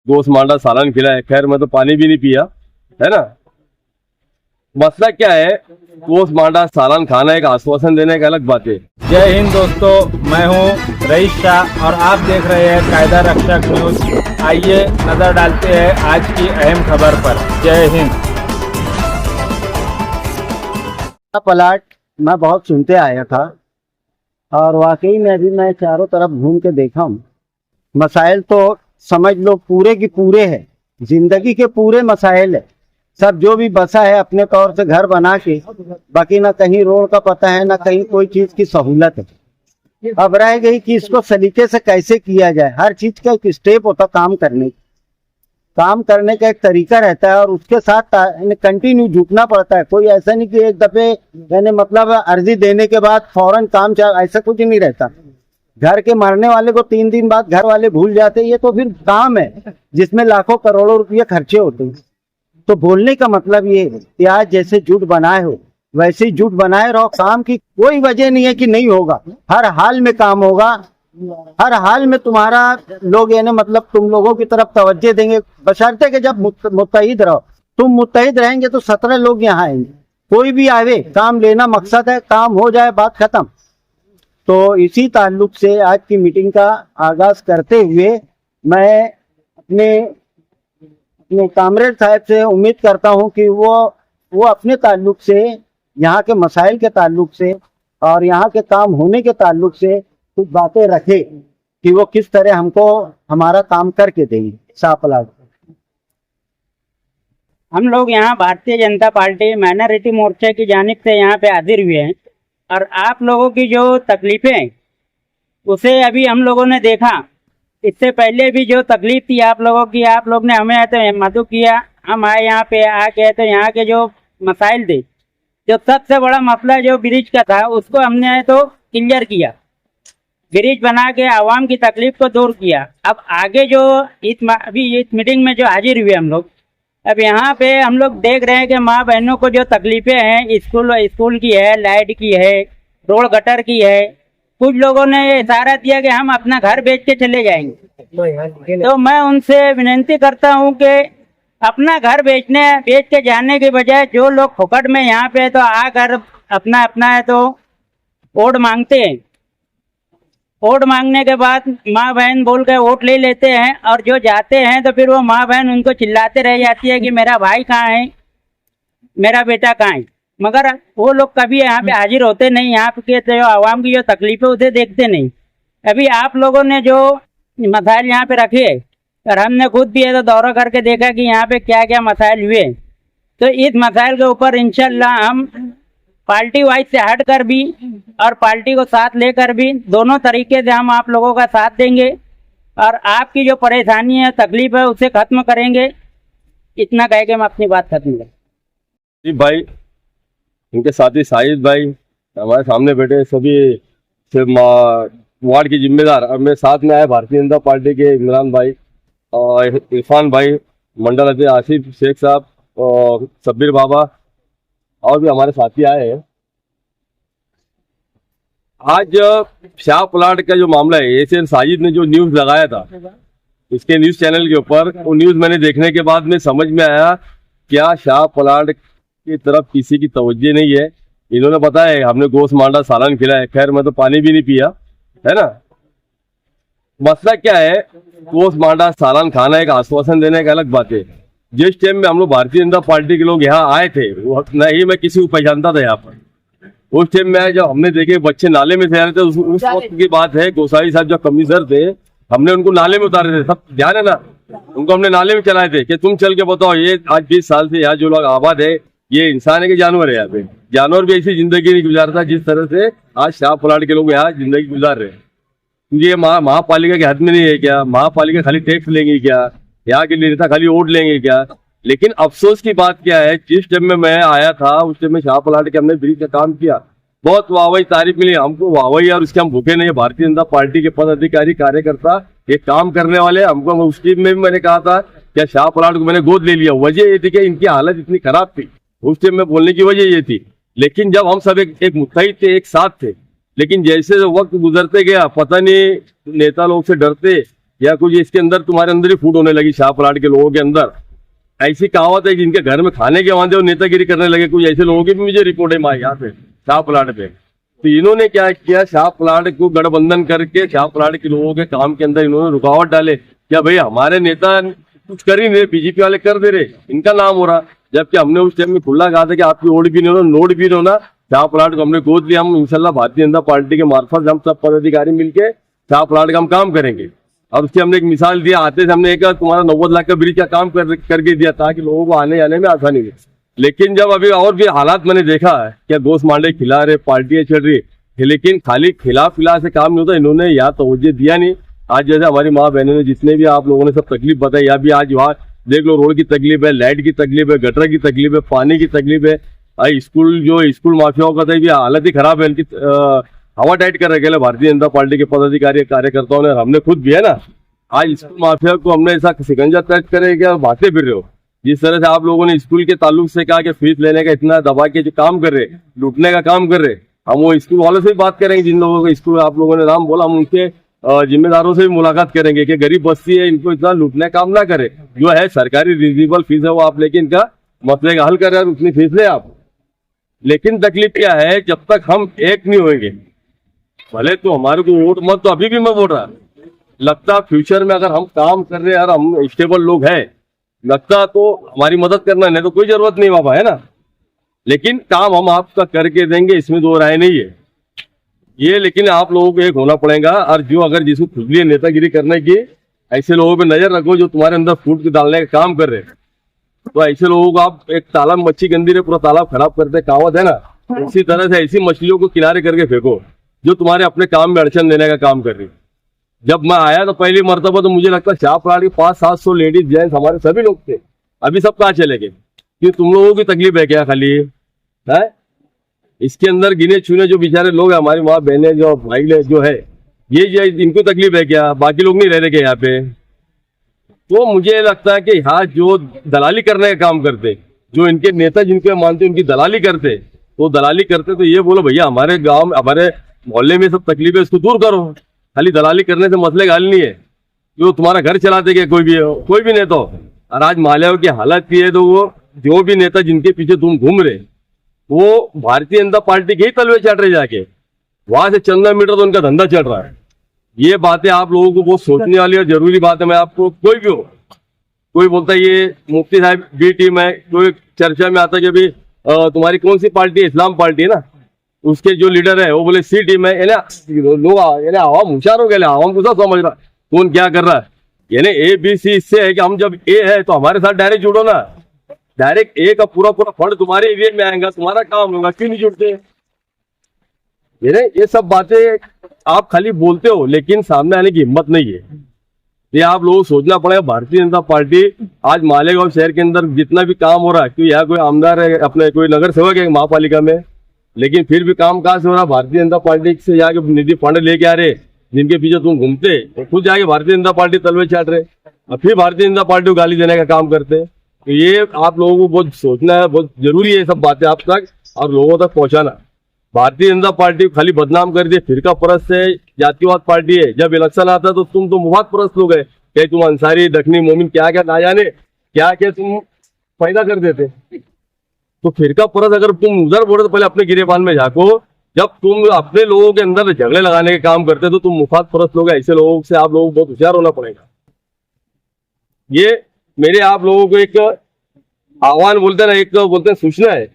गोश्त मांडा सालन खिलाए। खैर मैं तो पानी भी नहीं पिया, है ना। मसला क्या है, गोश्त मांडा सालन खाना एक आश्वासन देने का अलग बात है। जय हिंद दोस्तों, मैं हूं रईस शाह और आप देख रहे हैं कायदा रक्षक न्यूज। आइए नजर डालते हैं आज की अहम खबर पर। जय हिंद। प्लाट मैं बहुत सुनते आया था और वाकई में अभी मैं चारों तरफ घूम के देखा हूँ। मसाइल तो समझ लो पूरे की पूरे है, जिंदगी के पूरे मसाइल है। सब जो भी बसा है अपने तौर से घर बना के, बाकी ना कहीं रोड का पता है ना कहीं कोई चीज की सहूलत है। अब रह गई कि इसको सलीके से कैसे किया जाए। हर चीज का एक स्टेप होता काम करने का एक तरीका रहता है और उसके साथ कंटिन्यू झुकना पड़ता है। कोई ऐसा नहीं कि एक दफे यानी मतलब अर्जी देने के बाद फौरन काम चल, ऐसा कुछ नहीं रहता। घर के मरने वाले को 3 दिन बाद घर वाले भूल जाते, ये तो फिर काम है जिसमें लाखों करोड़ों रुपये खर्चे होते हैं। तो बोलने का मतलब ये कि आज जैसे जुट बनाए हो वैसे ही जुट बनाए रहो। काम की कोई वजह नहीं है कि नहीं होगा, हर हाल में काम होगा। हर हाल में तुम्हारा लोग यानी मतलब तुम लोगों की तरफ तवज्जो देंगे, बशर्ते कि जब मुत्तहिद रहो। तुम मुत्तहिद रहेंगे तो 17 लोग यहाँ आएंगे। कोई भी आवे, काम लेना मकसद है, काम हो जाए बात खत्म। तो इसी ताल्लुक से आज की मीटिंग का आगाज करते हुए मैं अपने कामरेड साहब से उम्मीद करता हूं कि वो अपने ताल्लुक से, यहाँ के मसाइल के ताल्लुक से और यहाँ के काम होने के ताल्लुक से कुछ बातें रखे कि वो किस तरह हमको हमारा काम करके देंगे। शाहपलाट हम लोग यहाँ भारतीय जनता पार्टी माइनॉरिटी मोर्चे की जानिब से यहाँ पे हाजिर हुए हैं और आप लोगों की जो तकलीफें हैं उसे अभी हम लोगों ने देखा। इससे पहले भी जो तकलीफ थी आप लोगों की, आप लोग ने हमें तो मदद किया। हम आए यहाँ पे आके तो यहाँ के जो मसाइल थे, जो सबसे बड़ा मसला जो ब्रिज का था उसको हमने तो क्लियर किया, ब्रिज बना के आवाम की तकलीफ को दूर किया। अब आगे जो अभी इस मीटिंग में जो हाजिर हुए हम लोग, अब यहाँ पे हम लोग देख रहे हैं कि माँ बहनों को जो तकलीफें हैं, स्कूल की है, लाइट की है, रोड गटर की है। कुछ लोगों ने ये इशारा दिया कि हम अपना घर बेच के चले जाएंगे। तो मैं उनसे विनती करता हूँ कि अपना घर बेच के जाने के बजाय जो लोग फुकट में यहाँ पे तो आकर अपना है तो वोट मांगते हैं, वोट मांगने के बाद माँ बहन बोल के वोट ले लेते हैं और जो जाते हैं तो फिर वो माँ बहन उनको चिल्लाते रह जाती है कि मेरा भाई कहाँ है, मेरा बेटा कहाँ है। मगर वो लोग कभी यहाँ पे हाजिर होते नहीं, यहाँ के जो आवाम की जो तकलीफ है उसे देखते नहीं। अभी आप लोगों ने जो मसाइल यहाँ पे रखे और हमने खुद भी तो दौरा करके देखा कि यहाँ पे क्या क्या मसाइल हुए। तो इस मसाइल के ऊपर इंशाल्लाह हम पार्टी वाइज से हट कर भी और पार्टी को साथ लेकर भी दोनों तरीके से हम आप लोगों का साथ देंगे और आपकी जो परेशानी है, तकलीफ है, उसे खत्म करेंगे। इतना कह के मैं अपनी बात खत्म करूँ। जी भाई, उनके साथी साहिद भाई हमारे सामने बैठे, सभी वार्ड के जिम्मेदार। अब मेरे साथ में आए भारतीय जनता पार्टी के इमरान भाई और इरफान भाई, मंडल अध्यक्ष आसिफ शेख साहब और सब्बीर बाबा, और भी हमारे साथी आए हैं। आज शाह प्लाट का जो मामला है, एशियन साजिद ने जो न्यूज लगाया था इसके न्यूज चैनल के ऊपर, वो न्यूज मैंने देखने के बाद में समझ में आया क्या शाह प्लाट की तरफ किसी की तवज्जो नहीं है। इन्होंने बताया हमने गोश्त मांडा सालन खिलाया। खैर मैं तो पानी भी नहीं पिया, है ना। मसला क्या है, गोश्त मांडा सालन खाना एक आश्वासन देने का अलग बात है। जिस टाइम में हम लोग भारतीय जनता पार्टी के लोग यहाँ आए थे, वो नहीं मैं किसी को पहचानता था यहाँ पर। उस टाइम में जब हमने देखे बच्चे नाले में थे, उस वक्त की बात है। गोसाई साहब जो कमिश्नर थे, हमने उनको नाले में उतारे थे, सब ध्यान है ना। उनको हमने नाले में चलाए थे कि तुम चल के बताओ ये आज 20 साल से यहाँ जो लोग आबाद है ये इंसान है कि जानवर है। यहाँ पे जानवर भी ऐसी जिंदगी नहीं गुजारता जिस तरह से आज शाह प्लाट के लोग यहाँ जिंदगी गुजार रहे हैं। ये महापालिका के हाथ में नहीं है क्या? महापालिका खाली टैक्स लेंगे क्या? यहाँ के नेता खाली वोट लेंगे क्या? लेकिन अफसोस की बात क्या है, जिस टाइम में मैं आया था उस टाइम में शाह प्लाट के हमने ब्रिज का काम किया, बहुत वाहवाही तारीफ मिली हमको। वाहवाही और उसके हम भूखे नहीं। भारतीय जनता पार्टी के पदाधिकारी कार्यकर्ता ये काम करने वाले हमको। उस टीम में भी मैंने कहा था क्या शाह प्लाट को मैंने गोद ले लिया। वजह ये थी कि इनकी हालत इतनी खराब थी, उस टाइम में बोलने की वजह ये थी। लेकिन जब हम सब एक मुत्तहिद थे, एक साथ थे, लेकिन जैसे वक्त गुजरते गया, पता नहीं नेता लोग से डरते या कुछ इसके अंदर तुम्हारे अंदर ही फूट होने लगी शाह प्लाट के लोगों के अंदर। ऐसी कहावत है जिनके घर में खाने के वादे और नेतागिरी करने लगे, कुछ ऐसे लोगों की भी मुझे रिपोर्ट है यहाँ पे शाह प्लाट पे। तो इन्होंने क्या किया, शाह प्लाट को गठबंधन करके शाह प्लाट के लोगों के काम के अंदर इन्होंने रुकावट डाले। क्या भाई हमारे नेता कुछ कर ही नहीं, बीजेपी वाले कर दे रहे, इनका नाम हो रहा। जबकि हमने उस टाइम में खुला कहा था कि आपकी वोट भी नहीं होना, नोट भी नहीं होना, शाह प्लाट को हमने गोद लिया। हम इंशाल्लाह भारतीय जनता पार्टी के मार्फत हम सब पदाधिकारी मिलके शाह प्लाट का हम काम करेंगे। और उसकी हमने एक मिसाल दिया, आते से हमने एक तुम्हारा 90 लाख का ब्रिज का काम करके दिया ताकि लोगों को आने जाने में आसानी हो। लेकिन जब अभी और भी हालात मैंने देखा है, क्या गोश्त मांडे खिला रहे, पार्टियां चल रही, लेकिन खाली खिलाफ से काम नहीं होता। इन्होंने यहाँ तवज्जो दिया नहीं। आज जैसे हमारी माँ बहनों ने जितने भी आप लोगों ने सब तकलीफ बताई, या भी आज वहाँ देख लो, रोड की तकलीफ है, लाइट की तकलीफ है, गटर की तकलीफ है, पानी की तकलीफ है। स्कूल माफियाओं का तो भी हालत ही खराब है, इनकी हवा टाइट कर रखे भारतीय जनता पार्टी के पदाधिकारी कार्यकर्ताओं ने, हमने खुद भी है ना। आज स्कूल माफिया को हमने ऐसा शिकंजा तक करे क्या भागते फिर रहे हो। जिस तरह से आप लोगों ने स्कूल के ताल्लुक से कहा कि फीस लेने का इतना दबा के जो काम कर रहे, लूटने का काम कर रहे, हम वो स्कूल वालों से भी बात करेंगे। जिन लोगों को स्कूल आप लोगों ने नाम बोला, हम उनके जिम्मेदारों से भी मुलाकात करेंगे कि गरीब बस्ती है, इनको इतना लूटने का काम ना करे। जो है सरकारी रिजनेबल फीस है वो आप लेके इनका मसले का हल कर रहे हैं, उतनी फीस ले आप। लेकिन तकलीफ क्या है, जब तक हम एक नहीं होंगे, भले तो हमारे को वोट मत, तो अभी भी मैं बोल रहा लगता फ्यूचर में अगर हम काम कर रहे हैं और हम स्टेबल लोग हैं, लगता तो हमारी मदद करना, नहीं तो कोई जरूरत नहीं बाबा, है ना। लेकिन काम हम आपका करके देंगे, इसमें दो राय नहीं है ये। लेकिन आप लोगों को एक होना पड़ेगा, और जो अगर जिसको खुजली है नेतागिरी करने की, ऐसे लोगों पे नजर रखो जो तुम्हारे अंदर फूट डालने का काम कर रहे हैं। तो ऐसे लोगों को आप, एक तालाब मच्छी गंदी रहे पूरा तालाब खराब करते, कहावत है ना, उसी तरह से ऐसी मछलियों को किनारे करके फेंको जो तुम्हारे अपने काम में अड़चन देने का काम कर रही। जब मैं आया तो पहली मरतबा तो मुझे लगता शाह प्लाट के 500-700 लेडीज जेंट्स हमारे सभी लोग थे। अभी सब कहाँ चले गए? कि तुम लोगों की तकलीफ है क्या खाली है? इसके अंदर गिने चुने जो बेचारे लोग हैं, हमारी माँ बहने जो भाई जो है, ये इनको तकलीफ है क्या? बाकी लोग नहीं रह रहे क्या यहाँ पे? तो मुझे लगता है कि यहाँ जो दलाली करने का काम करते, जो इनके नेता जिनके मानते उनकी दलाली करते, तो दलाली करते तो ये बोलो भैया हमारे गांव में, हमारे मोहल्ले में सब तकलीफ है, इसको दूर करो। खाली दलाली करने से मसले का हल नहीं है। जो तुम्हारा घर चलाते क्या कोई भी नेता हो, और आज माल्याओं की हालत की है, तो वो जो भी नेता जिनके पीछे तुम घूम रहे, वो भारतीय जनता पार्टी के ही तलवे चाट रहे जाके, वहां से 15 मीटर तो उनका धंधा चल रहा है। ये बातें आप लोगों को बहुत सोचने वाली और जरूरी बात है। मैं आपको, कोई भी हो, कोई बोलता है ये मुफ्ती साहब बी टीम है, कोई चर्चा में आता है कि अभी तुम्हारी कौन सी पार्टी है, इस्लाम पार्टी है ना, उसके जो लीडर है वो बोले सी टीम है। लोग आवाम होशियार हो गए, आवाम को सब समझ रहा कौन क्या कर रहा है। यानी ए बी सी इससे है कि हम जब ए है तो हमारे साथ डायरेक्ट जुड़ो ना, डायरेक्ट ए का पूरा फंड तुम्हारे एरिया में आएगा, तुम्हारा काम होगा, क्यों नहीं जुड़ते? ये सब बातें आप खाली बोलते हो, लेकिन सामने आने की हिम्मत नहीं है। ये आप लोगों को सोचना पड़ेगा। भारतीय जनता पार्टी आज मालेगांव शहर के अंदर जितना भी काम हो रहा है, क्यों यहाँ कोई आमदार है, अपने कोई नगर सेवक है महापालिका में, लेकिन फिर भी काम कहाँ से हो रहा? भारतीय जनता पार्टी से जाके निधि फंड लेके आ रहे, जिनके पीछे तुम घूमते, तो खुद जाके भारतीय जनता पार्टी तलवे चाट रहे, और फिर भारतीय जनता पार्टी को गाली देने का काम करते। तो ये आप लोगों को बहुत सोचना है, बहुत जरूरी है ये सब बातें आप तक और लोगों तक पहुंचाना। भारतीय जनता पार्टी को खाली बदनाम कर दिए, फिरका परस्त है, जातिवाद पार्टी है। जब इलेक्शन आता है तो तुम तो मुफाद परस्त लोग है, क्या तुम अंसारी दखनी मोमिन क्या क्या ना जाने क्या क्या तुम पैदा कर देते। तो फिरका परस्त अगर तुम उधर बोले तो पहले अपने गिरेबान में झाँको। जब तुम अपने लोगों के अंदर झगड़े लगाने के काम करते तो तुम मुफाद परस्त लोग, ऐसे लोगों से आप लोगों को बहुत होशियार होना पड़ेगा। ये मेरे आप लोगों को एक आह्वान बोलते ना, एक बोलते हैं सूचना है।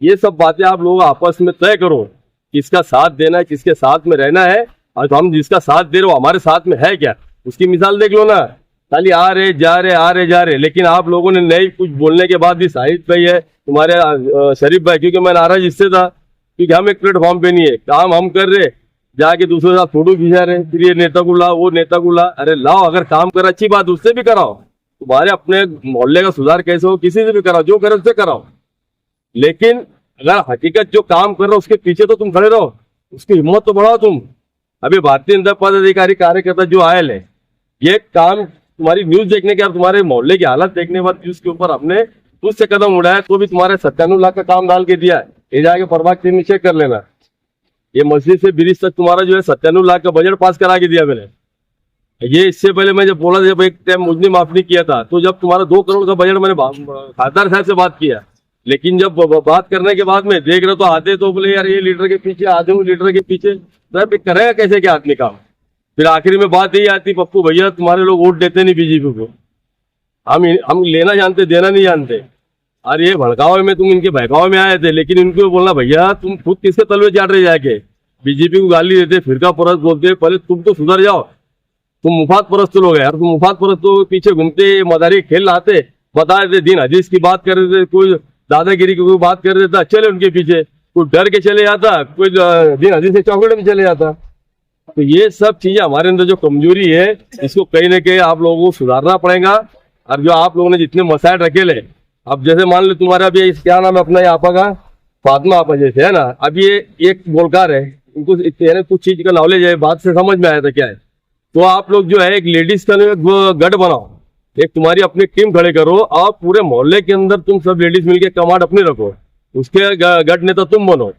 ये सब बातें आप लोग आपस में तय करो, किसका साथ देना है, किसके साथ में रहना है, और तो हम जिसका साथ दे रहे हो हमारे साथ में है क्या, उसकी मिसाल देख लो ना। खाली आ रहे जा रहे, लेकिन आप लोगों ने नहीं कुछ बोलने के बाद भी शाहिद भाई है, तुम्हारे शरीफ भाई, क्योंकि मैं नाराज इससे था क्योंकि हम एक प्लेटफॉर्म पे नहीं है, काम हम कर रहे, जाके दूसरे साथ फोटो खिंचा रहे, फिर ये नेता को ला, वो नेता को ला। अरे लाओ, अगर काम कर अच्छी बात उससे भी कराओ, तुम्हारे अपने मोहल्ले का सुधार कैसे हो किसी से भी कराओ, जो करे उससे कराओ। लेकिन अगर हकीकत जो काम कर रहे हो उसके पीछे तो तुम खड़े रहो, उसकी हिम्मत तो बढ़ाओ तुम। अभी भारतीय जनता पदाधिकारी कार्यकर्ता जो आए है, ये काम तुम्हारी न्यूज देखने के और तुम्हारे मोहल्ले की हालत देखने के बाद न्यूज के ऊपर हमने खुद से कदम उठाया, तो भी तुम्हारे 97 लाख का काम डाल के दिया है। ये जाके प्रभाग टीम में चेक कर लेना। ये मस्जिद से ब्रिज तक तुम्हारा जो है 97 लाख का बजट पास करा के दिया मैंने। ये इससे पहले मैं जब बोला था, जब एक टाइम मुझने माफ नहीं किया था, तो जब तुम्हारा 2 करोड़ का बजट मैंने खासदार साहब से बात किया, लेकिन जब बात करने के बाद में देख रहे तो आते तो बोले यार ये लीडर के पीछे, आधे लीडर के पीछे, सर करेगा कैसे क्या आदमी काम। फिर आखिरी में बात यही आती, पप्पू भैया तुम्हारे लोग वोट देते नहीं बीजेपी को, हम लेना जानते देना नहीं जानते। और ये भड़कावे में तुम इनके बहकावे में आए थे, लेकिन इनको बोलना भैया तुम खुद किसके तलवे चाट रहे जाके, बीजेपी को गाली देते, फिरका परस्त बोलते, पहले तुम तो सुधर जाओ। तुम मुफात परस्त लोग हैं यार, तुम मुफात परस्त तो पीछे घूमते मदारी खेल लाते, बता रहे थे दिन हदीस की बात कर रहे थे, कोई दादागिरी की कोई बात कर रहे थे, चले उनके पीछे, कोई डर के चले जाता, कोई दिन हदीस से चौकड़े में चले जाता। तो ये सब चीजें हमारे अंदर जो कमजोरी है, इसको कहीं ना कहीं आप लोगों को सुधारना पड़ेगा। और जो आप लोगों ने जितने मसाइल रखेले, अब जैसे मान लो तुम्हारा भी क्या नाम है अपना, ये आपा का फातिमा आपा जैसे है ना, अब ये एक गोलकार है, इनको कुछ चीज का नॉलेज है, बात से समझ में आया था क्या है। तो आप लोग जो है एक लेडीज का गढ़ बनाओ, एक तुम्हारी अपनी टीम खड़े करो, और पूरे मोहल्ले के अंदर तुम सब लेडीज मिलके कमांड अपनी रखो, उसके गढ़ नेता तुम बनो।